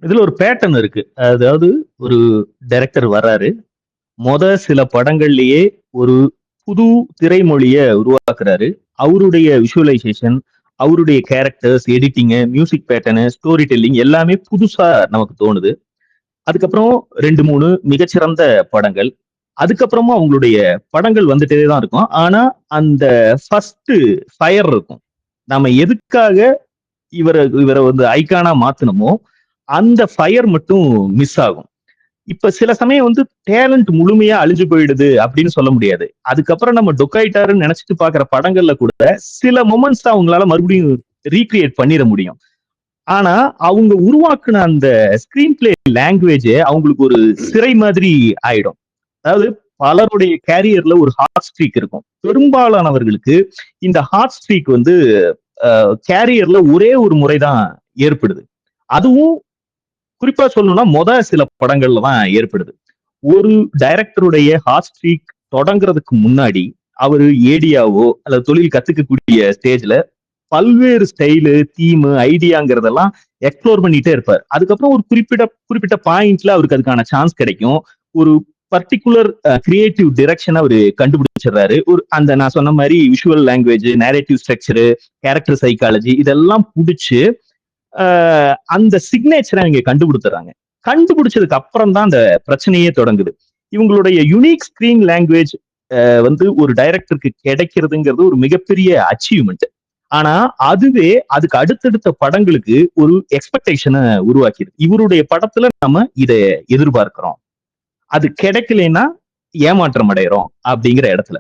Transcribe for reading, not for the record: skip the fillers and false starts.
இதுல ஒரு பேட்டர்ன் இருக்கு. அதாவது ஒரு டைரக்டர் வர்றாரு. சில படங்கள்லயே ஒரு புது திரைமொழிய உருவாக்குறாரு. அவருடைய விஷுவலைசேஷன், அவருடைய characters, editing, music pattern, story telling எல்லாமே புதுசா நமக்கு தோணுது. அதுக்கப்புறம் 2, 3 மிகச்சிறந்த படங்கள். அதுக்கப்புறமா அவங்களுடைய படங்கள் வந்துட்டே தான் இருக்கும். ஆனா, அந்த ஃபர்ஸ்ட் ஃபயர் இருக்கும். நாம எதுக்காக இவர இவர வந்து ஐகானா மாத்துனோமோ, அந்த ஃபயர் மட்டும் மிஸ் ஆகும். இப்ப சில சமயம் வந்து டேலண்ட் முழுமையா அழிஞ்சு போயிடுது அப்படின்னு சொல்ல முடியாது. அதுக்கப்புறம் நம்ம டொக்காயிட்டாருன்னு நெனச்சுட்டு பார்க்கிற படங்கள்ல கூட சில மொமெண்ட்ஸ் தான் அவங்களால மறுபடியும் ரீகிரியேட் பண்ணிற முடியும். ஆனா, அவங்க உருவாக்குன அந்த ஸ்கிரீன் பிளே லாங்குவேஜே அவங்களுக்கு ஒரு சிறை மாதிரி ஆயிடும். அதாவது பலருடைய கேரியர்ல ஒரு ஹாட் ஸ்ட்ரீக் இருக்கும். பெரும்பாலானவர்களுக்கு இந்த ஹாட் ஸ்ட்ரீக் வந்து கேரியர்ல ஒரே ஒரு முறை தான் ஏற்படுது. அதுவும் குறிப்பா சொல்லணும்னா சில படங்கள்ல தான் ஏற்படுது. ஒரு டைரக்டருடைய ஹாட் ஸ்ட்ரீக் தொடங்குறதுக்கு முன்னாடி அவரு ஏடியாவோ அல்லது தொழில் கத்துக்கக்கூடிய ஸ்டேஜ்ல பல்வேறு ஸ்டைலு, தீமு, ஐடியாங்கிறதெல்லாம் எக்ஸ்ப்ளோர் பண்ணிட்டே இருப்பார். அதுக்கப்புறம் ஒரு குறிப்பிட்ட பாயிண்ட்ல அவருக்கு அதுக்கான சான்ஸ் கிடைக்கும். ஒரு பர்ட்டிகுலர் கிரியேட்டிவ் டிரெக்ஷன் அவரு கண்டுபிடிச்சிடுறாரு. அந்த நான் சொன்ன மாரி visual language, narrative structure, character psychology இதெல்லாம் புடிச்சு அந்த சிக்னேச்சரை அவங்க கண்டுபிடித்துறாங்க. கண்டுபிடிச்சதுக்கு அப்புறம் தான் அந்த பிரச்சனையே தொடங்குது. இவங்களுடைய யுனிக் ஸ்கிரீன் லாங்குவேஜ் வந்து ஒரு டைரக்டருக்கு கிடைக்கிறதுங்கிறது ஒரு மிகப்பெரிய அச்சீவ்மெண்ட். ஆனா அதுவே அதுக்கு அடுத்தடுத்த படங்களுக்கு ஒரு எக்ஸ்பெக்டேஷன உருவாக்கிது. இவருடைய படத்துல நம்ம இத எதிர்பார்க்கிறோம். அது கிடைக்கலைன்னா ஏமாற்றம் அடையறோம் அப்படிங்கிற இடத்துல.